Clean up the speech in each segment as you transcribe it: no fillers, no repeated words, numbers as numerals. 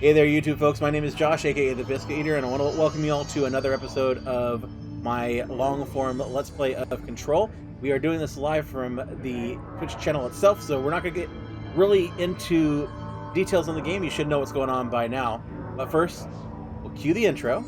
Hey there, YouTube folks. My name is Josh, aka the Biscuit Eater, and I want to welcome you all to another episode of my long-form Let's Play of Control. We are doing this live from the Twitch channel itself, so we're not going to get really into details on the game. You should know what's going on by now. But first, we'll cue the intro.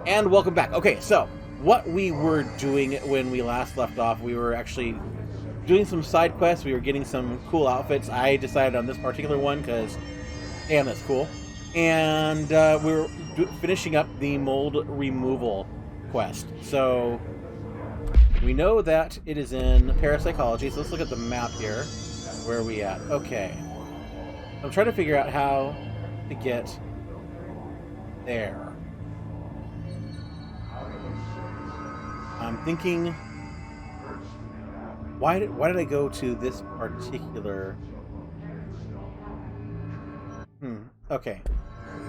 And welcome back. Okay, so what we were doing when we last left off, we were actually doing some side quests. We were getting some cool outfits. I decided on this particular one because, damn, that's cool. And we were finishing up the mold removal quest. So we know that it is in parapsychology. So let's look at the map here. Where are we at? Okay. I'm trying to figure out how to get there. I'm thinking, why did I go to this particular? Okay.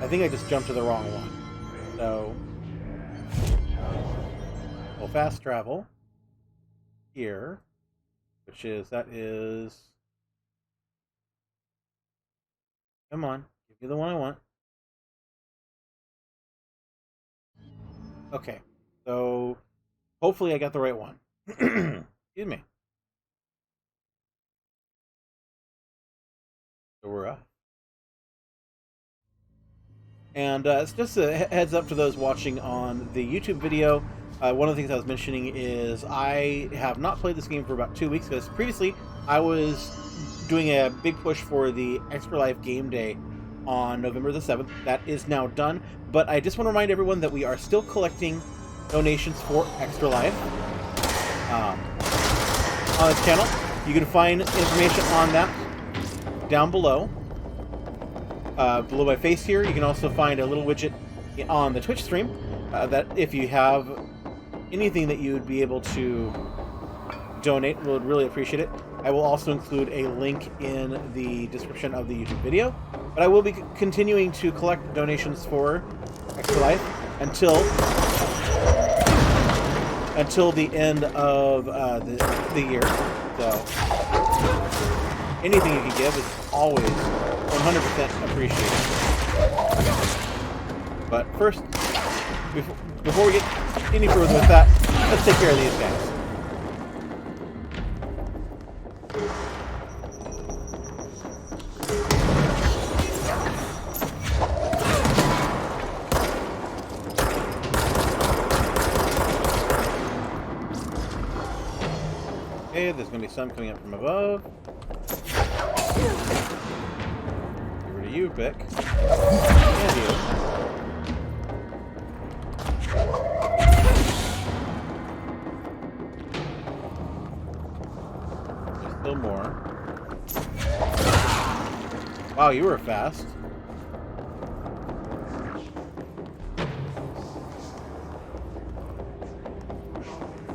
I think I just jumped to the wrong one. So, we'll fast travel here, that is. Come on, give me the one I want. Okay, so. Hopefully I got the right one. Excuse me. So we're up. And it's just a heads up to those watching on the YouTube video. One of the things I was mentioning is I have not played this game for about 2 weeks because previously I was doing a big push for the Extra Life Game Day on November the 7th. That is now done. But I just want to remind everyone that we are still collecting donations for Extra Life on this channel. You can find information on that down below. Below my face here, you can also find a little widget on the Twitch stream that if you have anything that you would be able to donate, we would really appreciate it. I will also include a link in the description of the YouTube video. But I will be continuing to collect donations for Extra Life until the end of the year. So anything you can give is always 100% appreciated. But first, before we get any further with that, let's take care of these guys. Okay, there's going to be some coming up from above. Get rid of you, Vic. And you. There's still more. Wow, you were fast.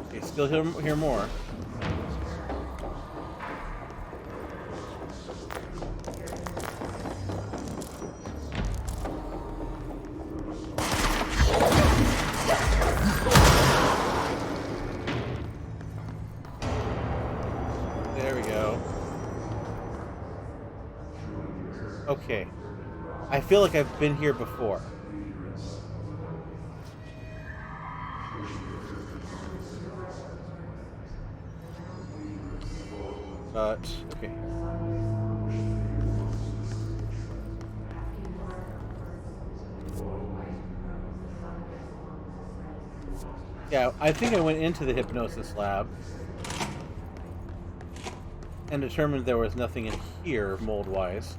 Okay, still hear more. Okay. I feel like I've been here before. But, okay. Yeah, I think I went into the hypnosis lab and determined there was nothing in here mold-wise.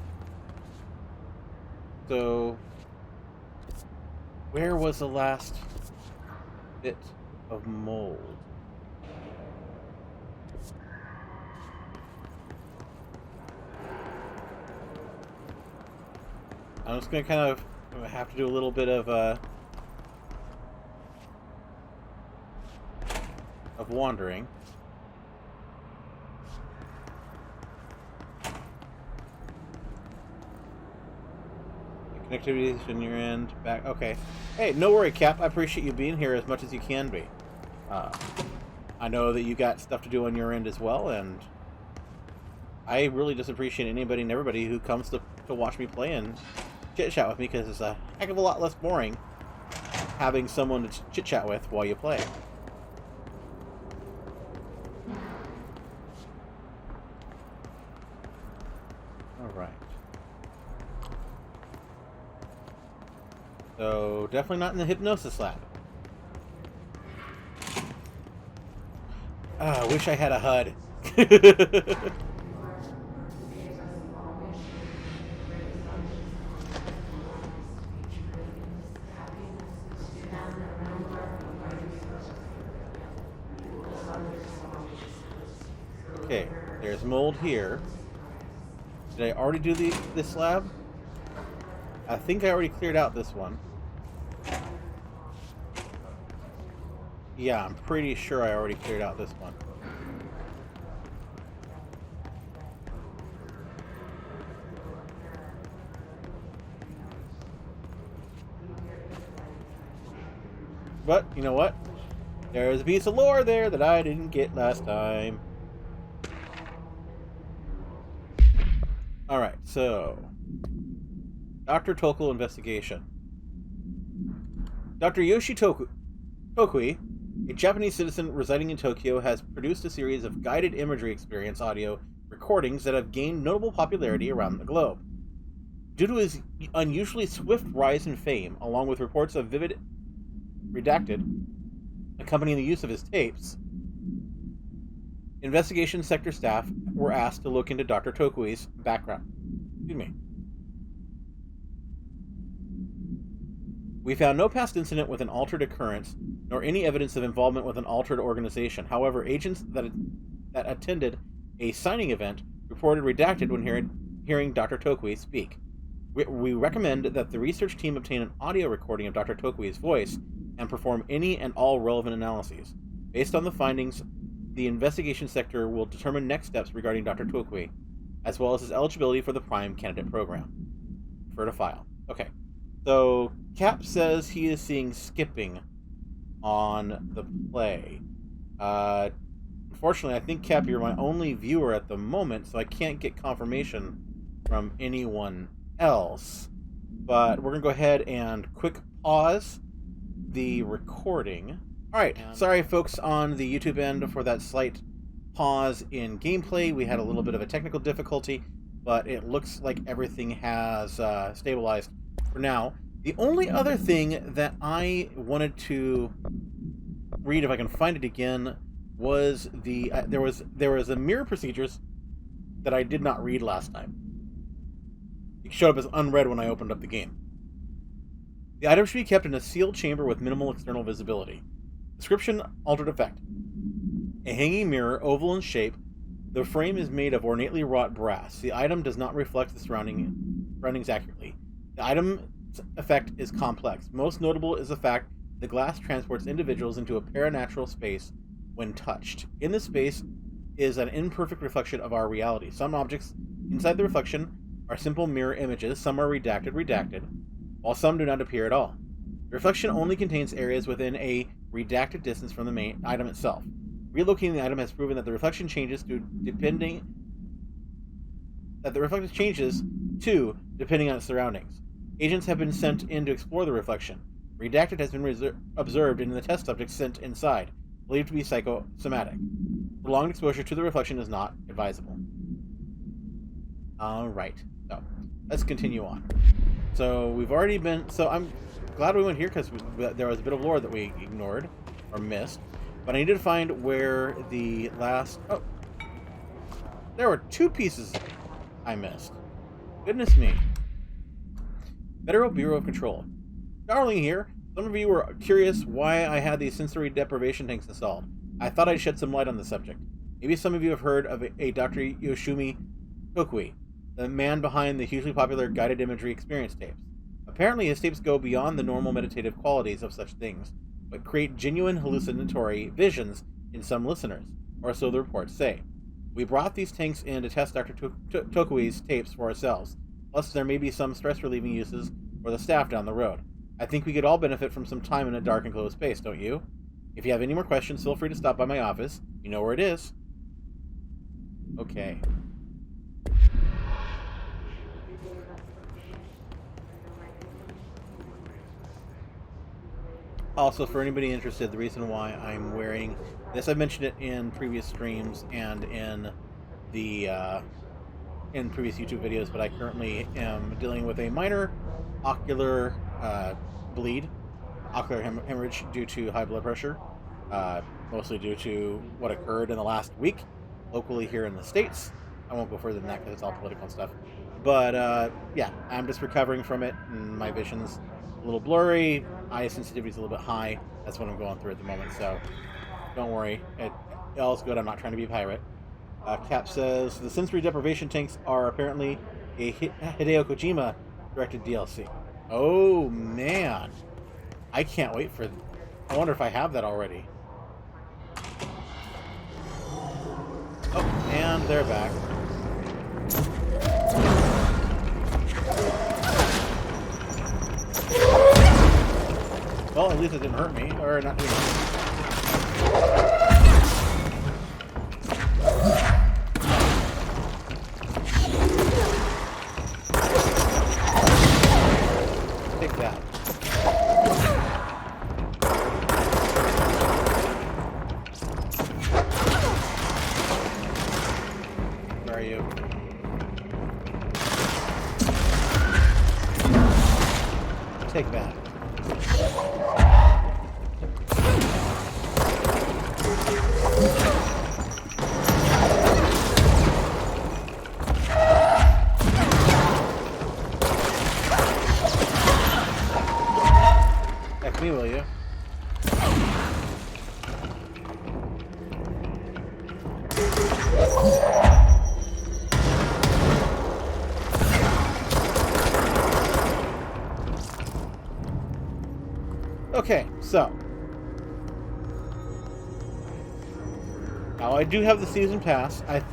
So, where was the last bit of mold? I'm just going to kind of have to do a little bit of of wandering. Connectivity on your end. Back. Okay. Hey, no worry, Cap. I appreciate you being here as much as you can be. I know that you got stuff to do on your end as well, and I really just appreciate anybody and everybody who comes to watch me play and chit-chat with me, because it's a heck of a lot less boring having someone to chit-chat with while you play. Alright. So, definitely not in the hypnosis lab. I wish I had a HUD. Okay, there's mold here. Did I already do this lab? I think I already cleared out this one. Yeah, I'm pretty sure I already cleared out this one. But, you know what? There's a piece of lore there that I didn't get last time. Alright, so... Dr. Tokul investigation. Dr. Yoshi Tokui, a Japanese citizen residing in Tokyo, has produced a series of guided imagery experience audio recordings that have gained notable popularity around the globe. Due to his unusually swift rise in fame, along with reports of vivid redacted accompanying the use of his tapes, investigation sector staff were asked to look into Dr. Tokui's background. Excuse me. We found no past incident with an altered occurrence, nor any evidence of involvement with an altered organization. However, agents that attended a signing event reported redacted when hearing Dr. Tokui speak. We recommend that the research team obtain an audio recording of Dr. Tokui's voice and perform any and all relevant analyses. Based on the findings, the investigation sector will determine next steps regarding Dr. Tokui, as well as his eligibility for the Prime Candidate Program. Refer to file. Okay. So, Cap says he is seeing skipping on the play. Unfortunately, I think, Cap, you're my only viewer at the moment, so I can't get confirmation from anyone else. But we're going to go ahead and quick pause the recording. Alright, sorry folks on the YouTube end for that slight pause in gameplay. We had a little bit of a technical difficulty, but it looks like everything has stabilized for now. The only other thing that I wanted to read, if I can find it again, was the there was a mirror procedures that I did not read last time. It showed up as unread when I opened up the game. The item should be kept in a sealed chamber with minimal external visibility. Description: altered effect. A hanging mirror, oval in shape. The frame is made of ornately wrought brass. The item does not reflect the surroundings accurately. The item's effect is complex. Most notable is the fact the glass transports individuals into a paranatural space when touched. In this space is an imperfect reflection of our reality. Some objects inside the reflection are simple mirror images. Some are redacted, while some do not appear at all. The reflection only contains areas within a redacted distance from the main item itself. Relocating the item has proven that the reflection changes depending on its surroundings. Agents have been sent in to explore the reflection. Redacted has been observed in the test subjects sent inside, believed to be psychosomatic. Prolonged exposure to the reflection is not advisable. Alright, so let's continue on. So we've already been... So I'm glad we went here because there was a bit of lore that we ignored or missed. But I needed to find where the last... Oh! There were two pieces I missed. Goodness me. Federal Bureau of Control. Darling here. Some of you were curious why I had these sensory deprivation tanks installed. I thought I'd shed some light on the subject. Maybe some of you have heard of a Dr. Yoshimi Tokui, the man behind the hugely popular guided imagery experience tapes. Apparently his tapes go beyond the normal meditative qualities of such things, but create genuine hallucinatory visions in some listeners, or so the reports say. We brought these tanks in to test Dr. Tokui's tapes for ourselves. Plus, there may be some stress-relieving uses for the staff down the road. I think we could all benefit from some time in a dark and closed space, don't you? If you have any more questions, feel free to stop by my office. You know where it is. Okay. Also, for anybody interested, the reason why I'm wearing this, I've mentioned it in previous streams and in the in previous YouTube videos, but I currently am dealing with a minor ocular bleed, ocular hemorrhage due to high blood pressure, mostly due to what occurred in the last week locally here in the States. I won't go further than that because it's all political stuff. But yeah, I'm just recovering from it, and my vision's a little blurry, eye sensitivity's a little bit high. That's what I'm going through at the moment, so don't worry. All's good. I'm not trying to be a pirate. Cap says, the sensory deprivation tanks are apparently a Hideo Kojima directed DLC. Oh, man. I can't wait for... I wonder if I have that already. Oh, and they're back. Well, at least it didn't hurt me, or not doing anything. Take that. Where are you? Take that. Heck me, will you? Okay, so now I do have the season pass. I'm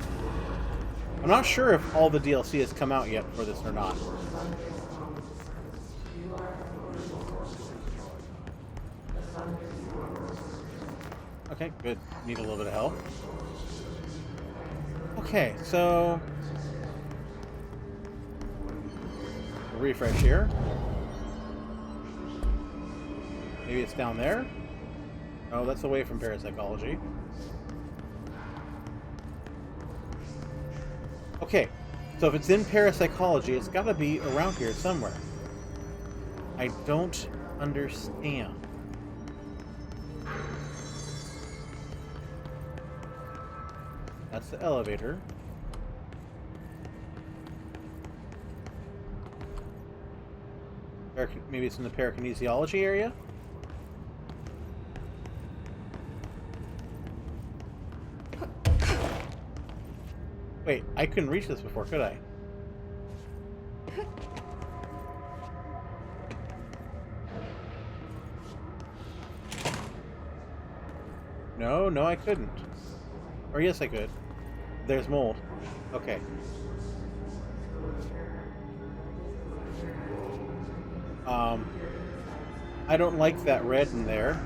not sure if all the DLC has come out yet for this or not. Okay, good. Need a little bit of help. Okay, so refresh here. Maybe it's down there? Oh, that's away from parapsychology. Okay, so if it's in parapsychology, it's got to be around here somewhere. I don't understand. That's the elevator. Maybe it's in the parakinesiology area? Wait, I couldn't reach this before, could I? No, I couldn't. Or yes, I could. There's mold. Okay. I don't like that red in there.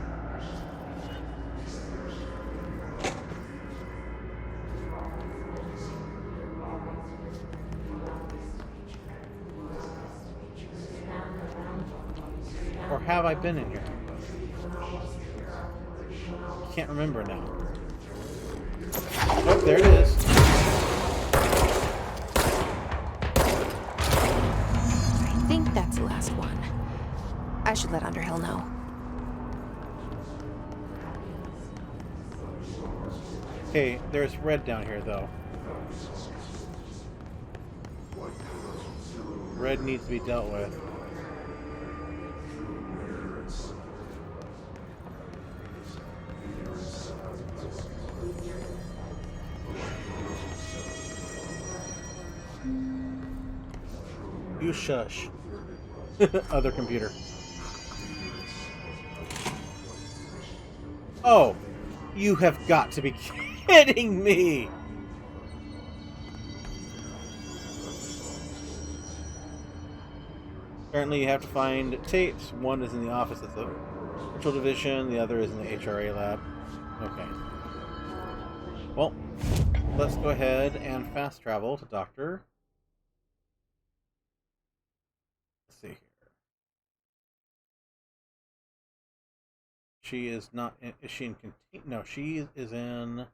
Or have I been in here? Can't remember now. Oh, there it is. I think that's the last one. I should let Underhill know. Okay, there's red down here, though. Red needs to be dealt with. You shush. Other computer. Oh! You have got to be kidding me! Apparently you have to find tapes. One is in the office of the virtual division, the other is in the HRA lab. Okay. Well, let's go ahead and fast travel to Doctor. Let's see here. She is not in, is she in no, she is in,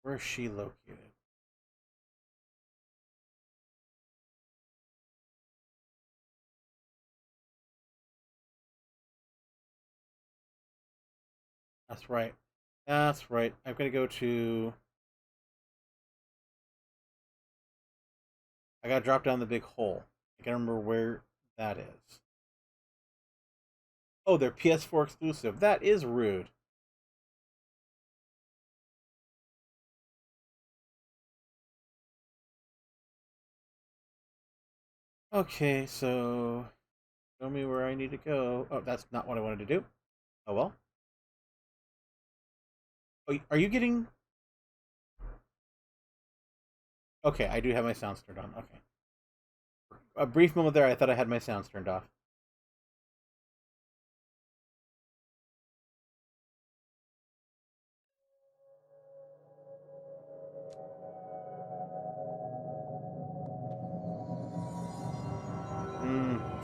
where is she located? That's right. That's right. I'm going to go to... I got to drop down the big hole. I can't remember where that is. Oh, they're PS4 exclusive. That is rude. Okay, so... Show me where I need to go. Oh, that's not what I wanted to do. Oh, well. Oh, are you getting... Okay, I do have my sounds turned on. Okay. A brief moment there, I thought I had my sounds turned off.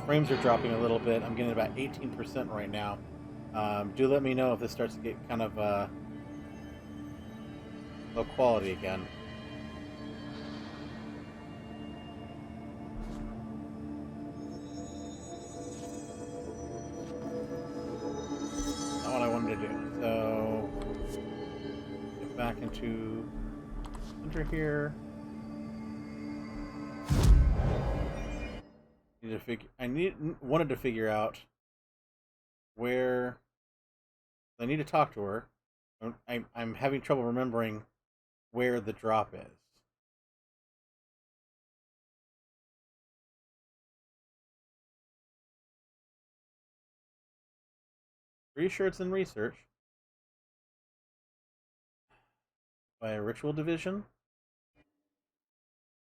Frames are dropping a little bit. I'm getting about 18% right now. Do let me know if this starts to get kind of low quality again. Not what I wanted to do. So get back into center here. Wanted to figure out where I need to talk to her. I'm having trouble remembering where the drop is. Pretty sure it's in research. By a ritual division?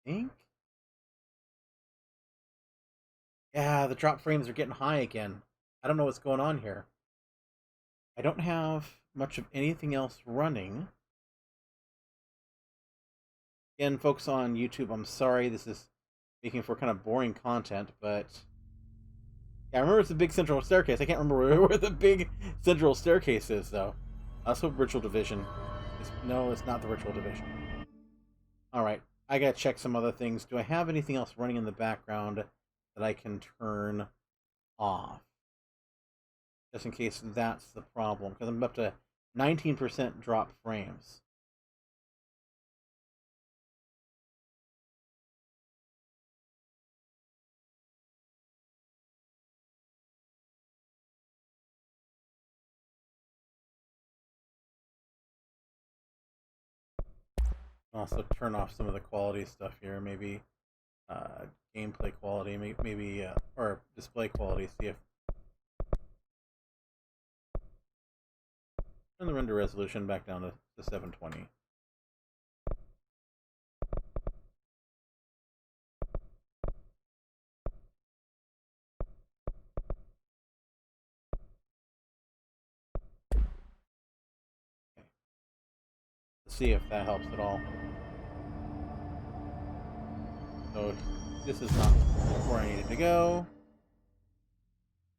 I think? Yeah, the drop frames are getting high again. I don't know what's going on here. I don't have much of anything else running. Again, folks on YouTube, I'm sorry this is making for kind of boring content, but... Yeah, I remember it's a big central staircase. I can't remember where the big central staircase is, though. Let's hope Ritual Division. No, it's not the Ritual Division. Alright, I gotta check some other things. Do I have anything else running in the background that I can turn off? Just in case that's the problem, because I'm up to 19% drop frames. Also turn off some of the quality stuff here, maybe gameplay quality, maybe or display quality, see if... Turn the render resolution back down to 720. Okay. Let's see if that helps at all. So this is not where I needed to go.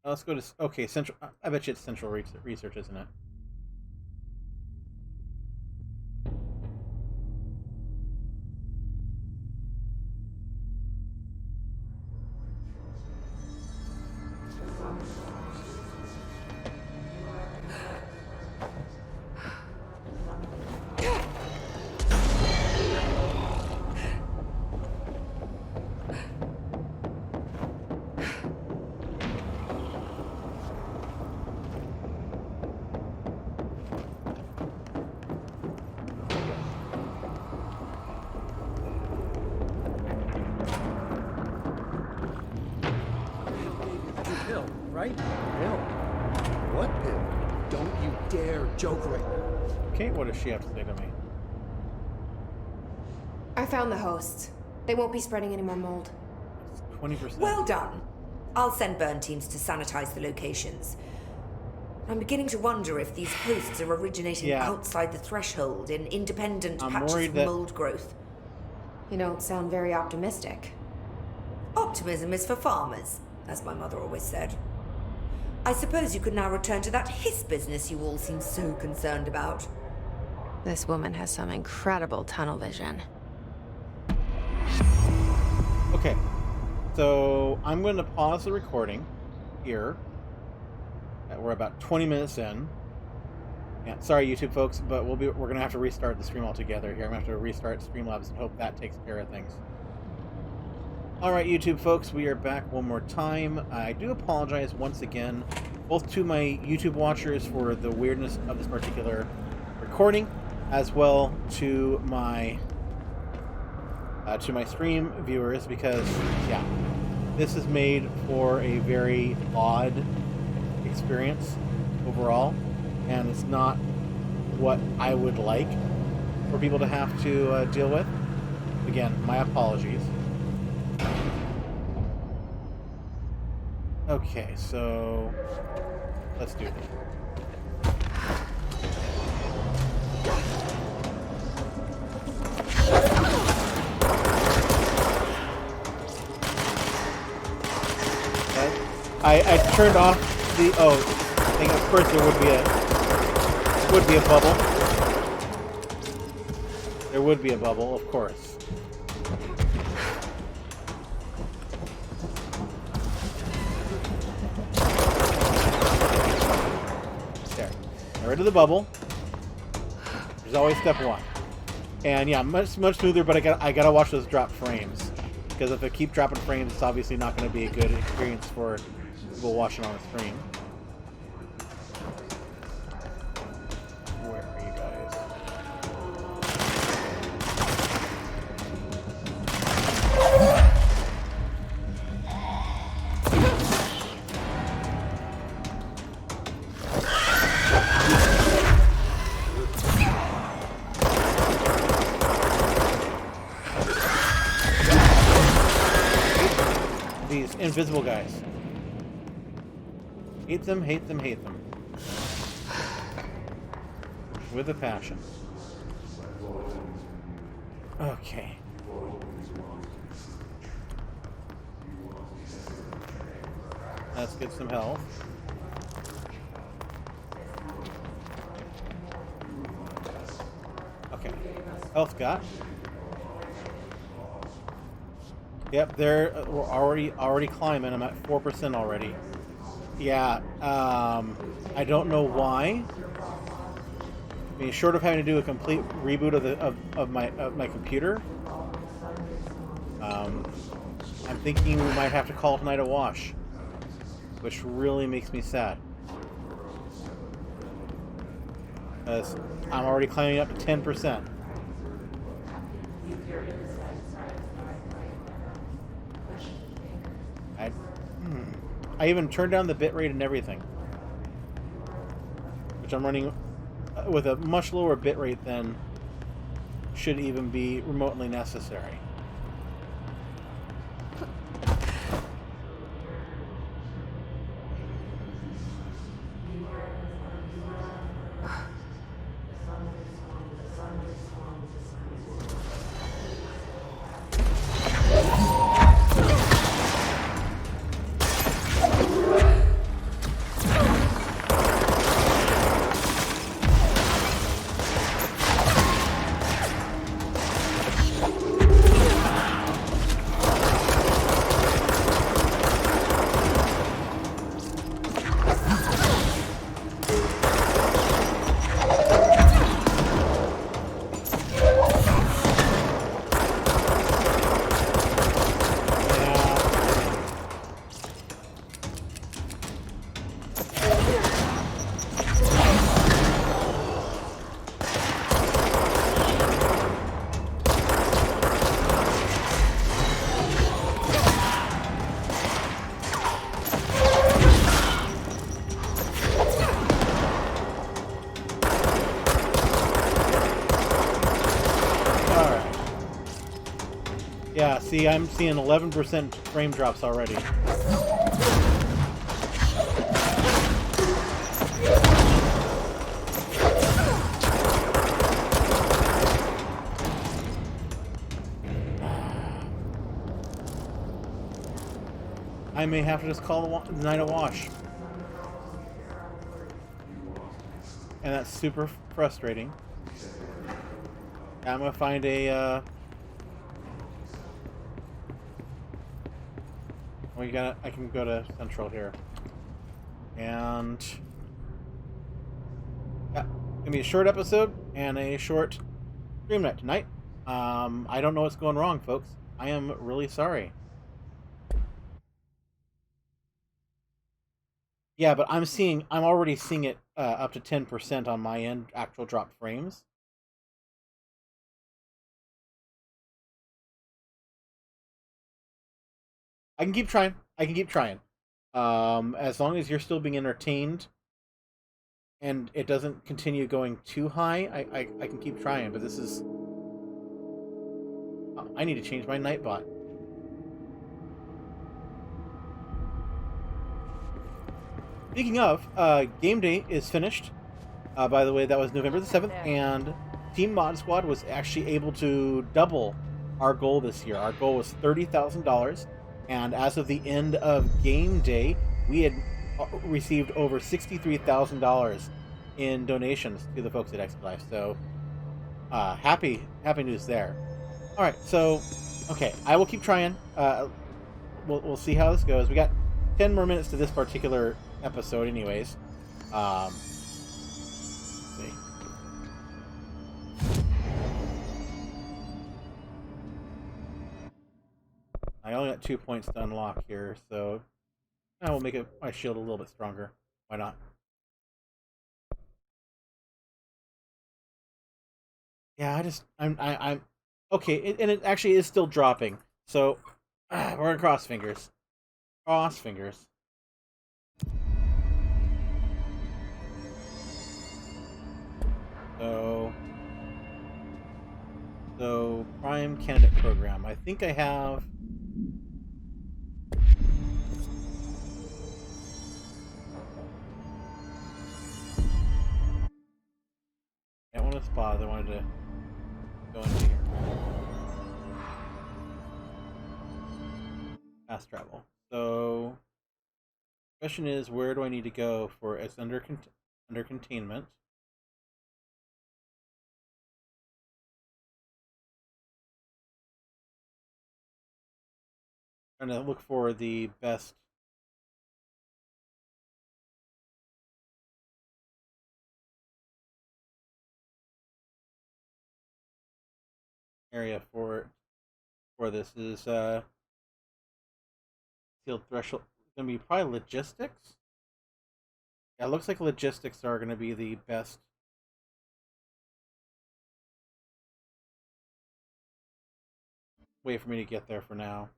Let's go to... Okay, central... I bet you it's central research, isn't it? dare joke right now. Okay, what does she have to say to me? I found the hosts. They won't be spreading any more mold. 20%. Well done. I'll send burn teams to sanitize the locations. I'm beginning to wonder if these hosts are originating outside the threshold in independent patches of mold growth. You don't sound very optimistic. Optimism is for farmers, as my mother always said. I suppose you could now return to that hiss business you all seem so concerned about. This woman has some incredible tunnel vision. Okay, so I'm going to pause the recording here. We're about 20 minutes in. Yeah, sorry, YouTube folks, but we're going to have to restart the stream altogether here. I'm going to have to restart Streamlabs and hope that takes care of things. All right, YouTube folks, we are back one more time. I do apologize once again, both to my YouTube watchers for the weirdness of this particular recording, as well to my stream viewers, because yeah, this is made for a very odd experience overall, and it's not what I would like for people to have to deal with. Again, my apologies. Okay, so let's do this. I turned off the I think of course there would be a bubble. There would be a bubble, of course. There. Get rid of the bubble. There's always step one. And yeah, much smoother, but I gotta watch those drop frames. Because if I keep dropping frames, it's obviously not going to be a good experience for people watching on the stream. Where are you guys? These invisible guys. Hate them, hate them, hate them. With a passion. Okay. Let's get some health. Okay. Health got. Yep, we're already climbing. I'm at 4% already. Yeah, I don't know why. I mean, short of having to do a complete reboot of my computer, I'm thinking we might have to call tonight a wash, which really makes me sad. Because I'm already climbing up to 10%. I even turned down the bitrate and everything, which I'm running with a much lower bitrate than should even be remotely necessary. Yeah, see, I'm seeing 11% frame drops already. I may have to just call the night a wash. And that's super frustrating. I'm gonna find a, I can go to Central here. And... yeah, gonna be a short episode and a short stream night tonight. I don't know what's going wrong, folks. I am really sorry. Yeah, but I'm already seeing it up to 10% on my end, actual drop frames. I can keep trying. As long as you're still being entertained and it doesn't continue going too high, I can keep trying, but this is... I need to change my Nightbot. Speaking of, game day is finished. By the way, that was November the 7th, and Team Mod Squad was actually able to double our goal this year. Our goal was $30,000, and as of the end of game day, we had received over $63,000 in donations to the folks at XLife. So, happy news there. All right, so okay, I will keep trying. We'll see how this goes. We got 10 more minutes to this particular episode, anyways. Let's see. I only got 2 points to unlock here, so I will make my shield a little bit stronger. Why not? Yeah, I'm okay, and it actually is still dropping. So we're gonna cross fingers. Cross fingers. So Prime Candidate Program. I think I have... I don't want to spot. I wanted to go into here. Fast travel. So, the question is, where do I need to go for it's under containment? Trying to look for the best area for this is sealed threshold. It's gonna be probably logistics. Yeah, it looks like logistics are gonna be the best way for me to get there for now.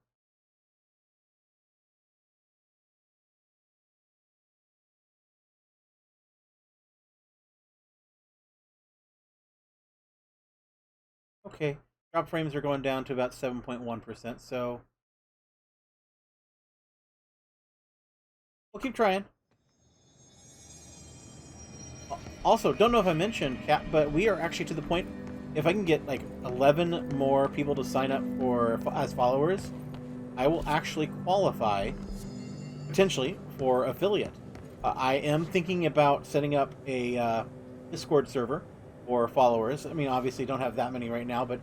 Okay, drop frames are going down to about 7.1%, so we'll keep trying. Also, don't know if I mentioned, Cap, but we are actually to the point, if I can get like 11 more people to sign up as followers, I will actually qualify, potentially, for affiliate. I am thinking about setting up a Discord server for followers. I mean, obviously don't have that many right now, but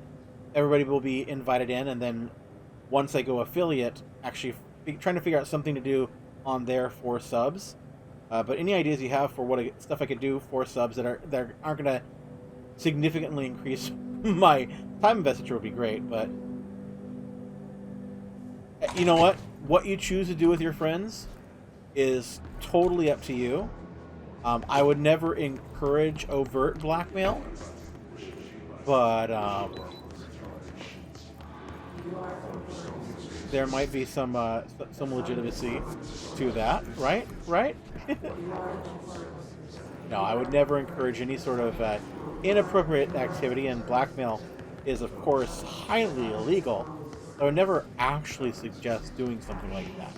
everybody will be invited in, and then once I go affiliate, actually trying to figure out something to do on there for subs. But any ideas you have for stuff I could do for subs that aren't going to significantly increase my time investiture would be great. But you know what? What you choose to do with your friends is totally up to you. I would never encourage overt blackmail, but there might be some legitimacy to that, right? Right? No, I would never encourage any sort of inappropriate activity, and blackmail is, of course, highly illegal. So I never actually suggest doing something like that.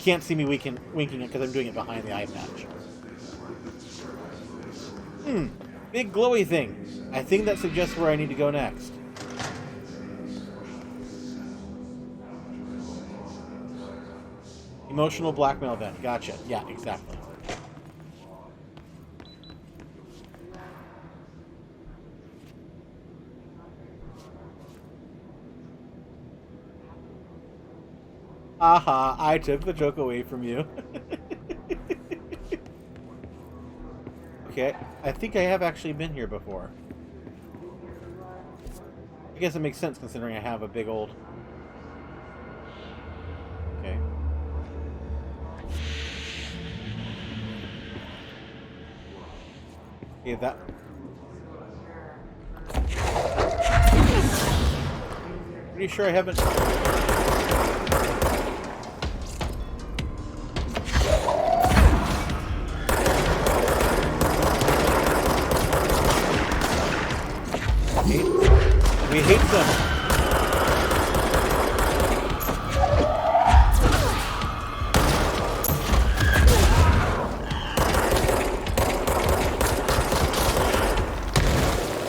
Can't see me winking it because I'm doing it behind the eye patch. Big glowy thing. I think that suggests where I need to go next. Emotional blackmail event. Gotcha. Yeah, exactly. Aha, I took the joke away from you. Okay, I think I have actually been here before. I guess it makes sense considering I have a big old... Okay. Okay, that... Pretty sure I haven't... We hate them.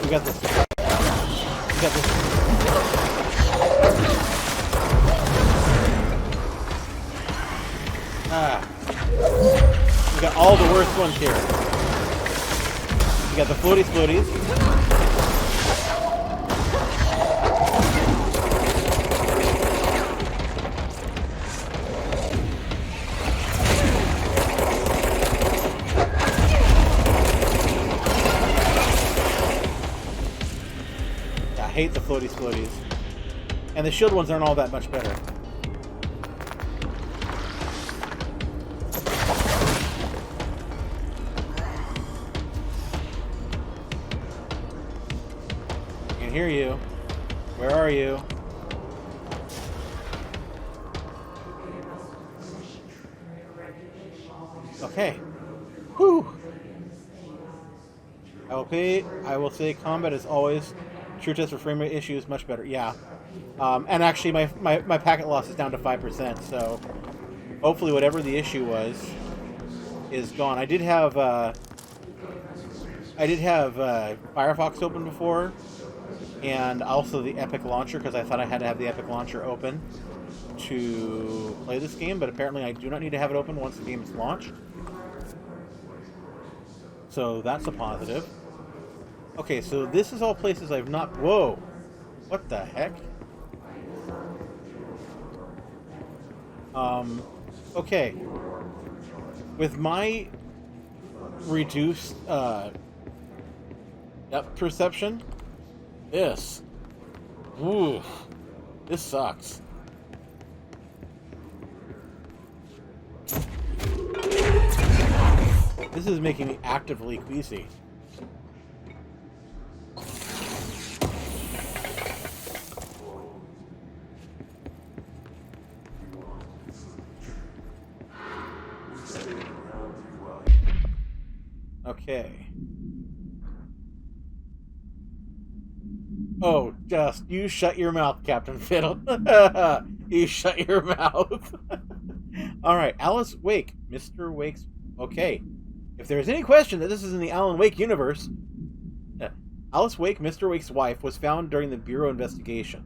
We got this. We got this. We got all the worst ones here. We got the floaties. I hate the floaties. And the shield ones aren't all that much better. I can hear you. Where are you? Okay. Whew. I will say combat is always true test for frame rate issues much better. Yeah. And actually my packet loss is down to 5%, so hopefully whatever the issue was is gone. I did have Firefox open before, and also the Epic Launcher, because I thought I had to have the Epic Launcher open to play this game, but apparently I do not need to have it open once the game is launched. So that's a positive. Okay, so this is all places I've not... Whoa! What the heck? Okay. With my reduced depth perception, this sucks. This is making me actively queasy. Okay. Oh, just you shut your mouth, Captain Fiddle. You shut your mouth. All right, Alice Wake, Mr. Wake's. Okay, if there's any question that this is in the Alan Wake universe, Alice Wake, Mr. Wake's wife, was found during the Bureau investigation.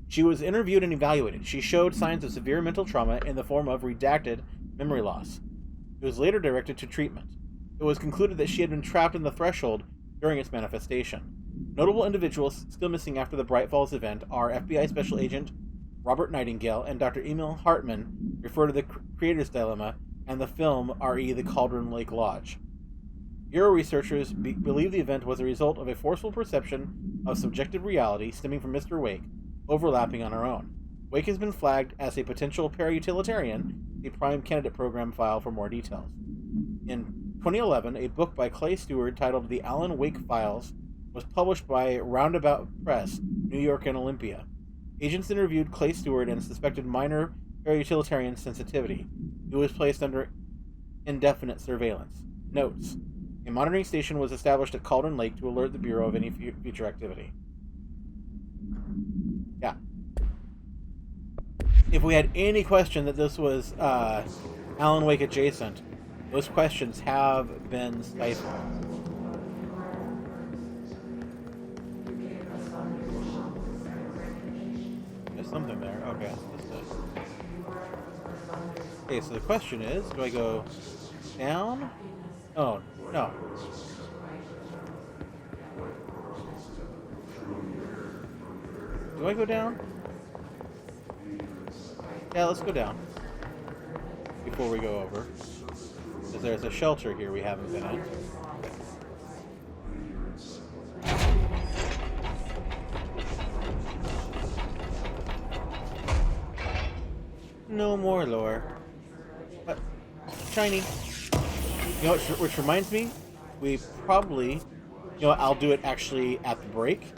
She was interviewed and evaluated. She showed signs of severe mental trauma in the form of redacted memory loss. She was later directed to treatment. It was concluded that she had been trapped in the threshold during its manifestation. Notable individuals still missing after the Bright Falls event are FBI Special Agent Robert Nightingale and Dr. Emil Hartman, refer to the Creator's Dilemma, and the film R.E. The Cauldron Lake Lodge. Bureau researchers believe the event was a result of a forceful perception of subjective reality stemming from Mr. Wake, overlapping on our own. Wake has been flagged as a potential para-utilitarian, a prime candidate program file for more details. In 2011, a book by Clay Stewart titled The Alan Wake Files was published by Roundabout Press, New York and Olympia. Agents interviewed Clay Stewart and suspected minor para-utilitarian sensitivity. He was placed under indefinite surveillance. Notes: a monitoring station was established at Cauldron Lake to alert the Bureau of any future activity. if we had any question that this was Alan Wake adjacent, those questions have been stifled. There's something there. Okay, that's it. Okay, so the question is, do I go down? Oh, no. Do I go down? Yeah, let's go down. Before we go over. Because there's a shelter here we haven't been in. No more lore. What? Shiny. You know what, which reminds me, we probably, you know what, I'll do it actually at the break.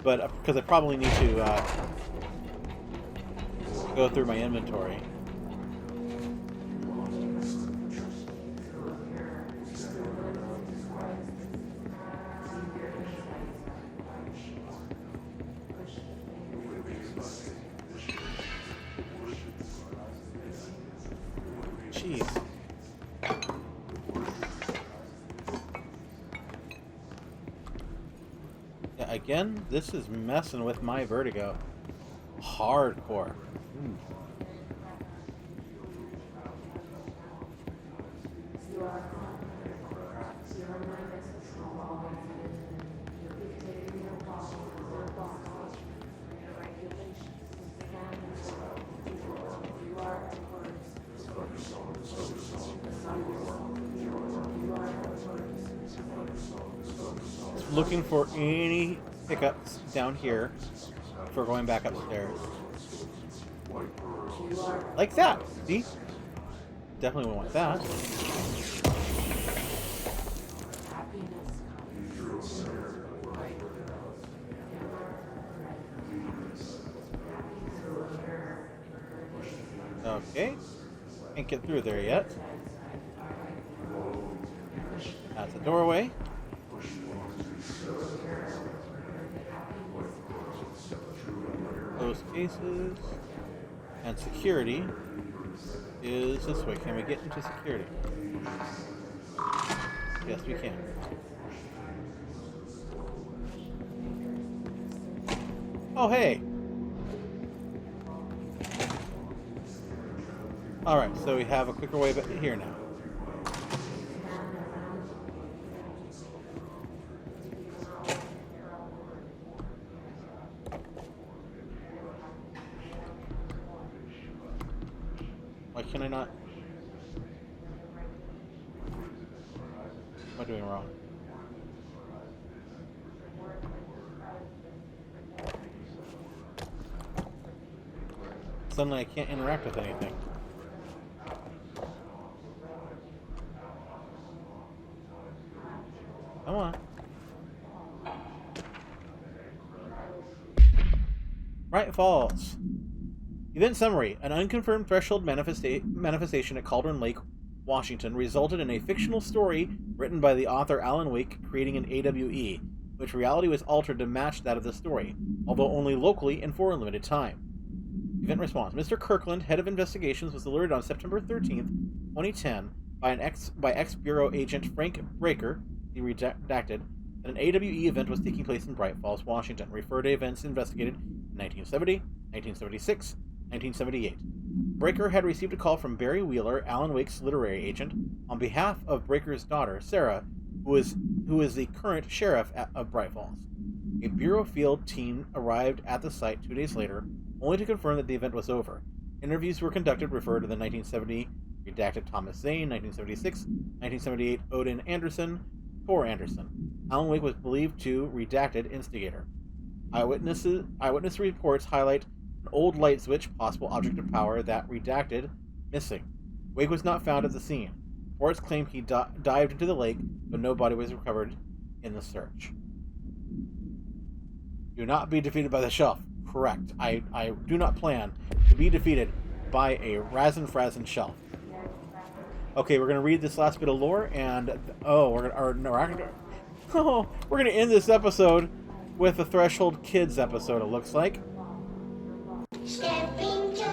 But, because I probably need to go through my inventory. Jeez. Yeah, again, this is messing with my vertigo. Hardcore. Looking for any pickups down here for going back upstairs. Like that. See? Definitely want that. Okay. Can't get through there yet. That's a doorway. Closed cases. And security is this way. Can we get into security? Yes, we can. Oh, hey! Alright, so we have a quicker way back here now. Why can I not? What am I doing wrong? Suddenly I can't interact with anything. Come on. Bright Falls. Event summary. An unconfirmed threshold manifestation at Cauldron Lake, Washington, resulted in a fictional story written by the author Alan Wake, creating an AWE, which reality was altered to match that of the story, although only locally and for a limited time. Event response. Mr. Kirkland, head of investigations, was alerted on September 13th, 2010, by ex-Bureau agent Frank Breaker, he redacted, that an AWE event was taking place in Bright Falls, Washington. Refer to events investigated in 1970, 1976, 1978. Breaker had received a call from Barry Wheeler, Alan Wake's literary agent, on behalf of Breaker's daughter, Sarah, who is the current sheriff of Bright Falls. A Bureau field team arrived at the site 2 days later, only to confirm that the event was over. Interviews were conducted, referred to the 1970 redacted Thomas Zane, 1976, 1978 Odin Anderson, Tor Anderson. Alan Wake was believed to redacted instigator. Eyewitness reports highlight an old light switch, possible object of power, that redacted missing. Wake was not found at the scene. Reports claim he dived into the lake, but no body was recovered in the search. Do not be defeated by the shelf. Correct. I do not plan to be defeated by a Razin-Frazin shelf. Okay, we're gonna read this last bit of lore, and we're gonna end this episode with the Threshold Kids episode. It looks like. Step into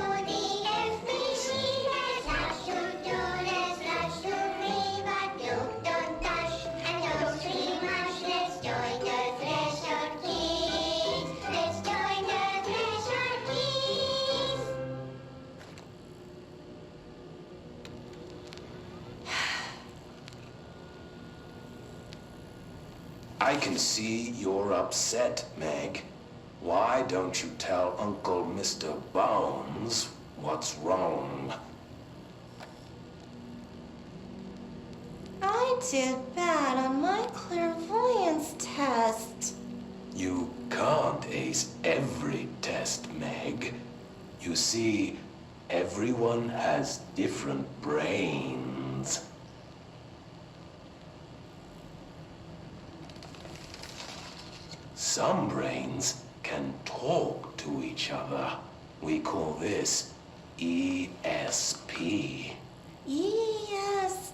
I can see you're upset, Meg. Why don't you tell Uncle Mr. Bones what's wrong? I did bad on my clairvoyance test. You can't ace every test, Meg. You see, everyone has different brains. Some brains can talk to each other. We call this ESP. ESP?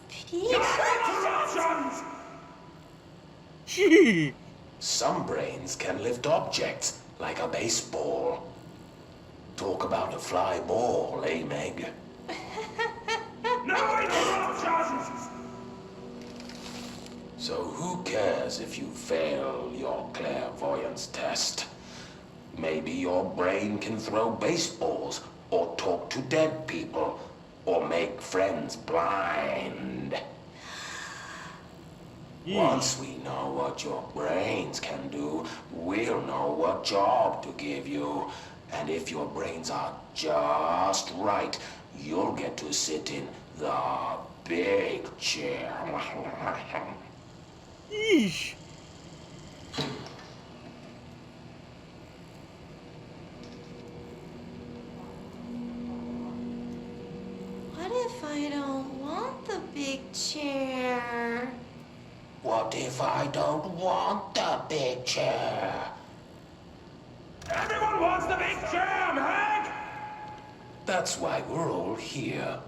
Gee. Some brains can lift objects, like a baseball. Talk about a fly ball, eh, Meg? No interruptions! So who cares if you fail your clairvoyance test? Maybe your brain can throw baseballs, or talk to dead people, or make friends blind. Once we know what your brains can do, we'll know what job to give you. And if your brains are just right, you'll get to sit in the big chair. Yeesh. What if I don't want the big chair? What if I don't want the big chair? Everyone wants the big chair, Meg! That's why we're all here.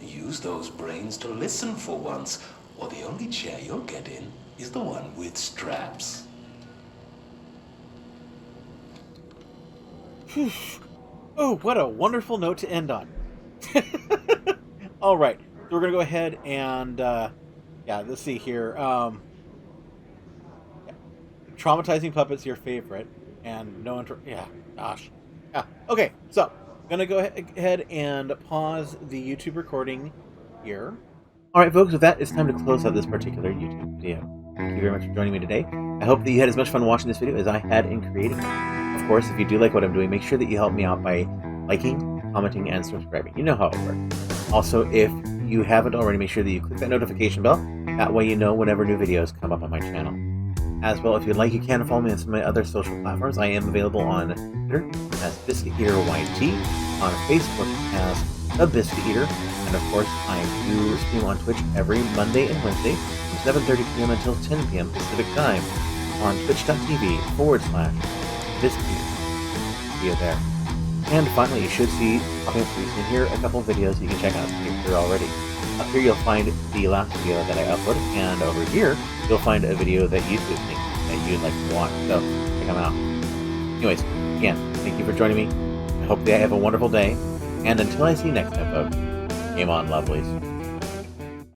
Use those brains to listen for once, or the only chair you'll get in is the one with straps. Oh, what a wonderful note to end on. All right, so we're gonna go ahead and yeah, let's see here. Traumatizing puppets, your favorite, and no yeah, gosh, yeah. Okay, so gonna go ahead and pause the YouTube recording here. All right, folks, with that, it's time to close out this particular YouTube video. Thank you very much for joining me today. I hope that you had as much fun watching this video as I had in creating it. Of course, if you do like what I'm doing, make sure that you help me out by liking, commenting, and subscribing. You know how it works. Also, if you haven't already, make sure that you click that notification bell. That way you know whenever new videos come up on my channel. As well, if you'd like, you can follow me on some of my other social platforms. I am available on Twitter as Biscuit Eater YT, on Facebook as The Biscuit Eater, and of course, I do stream on Twitch every Monday and Wednesday from 7:30 p.m. until 10 p.m. Pacific Time on twitch.tv/Biscuit. See you there. And finally, you should see popping up pretty soon here a couple of videos you can check out if you're already. Up here you'll find the last video that I uploaded, and over here you'll find a video that YouTube thinks that you'd like to watch, so check them out. Anyways, again, thank you for joining me. I hope that you have a wonderful day, and until I see you next time, folks, game on, lovelies.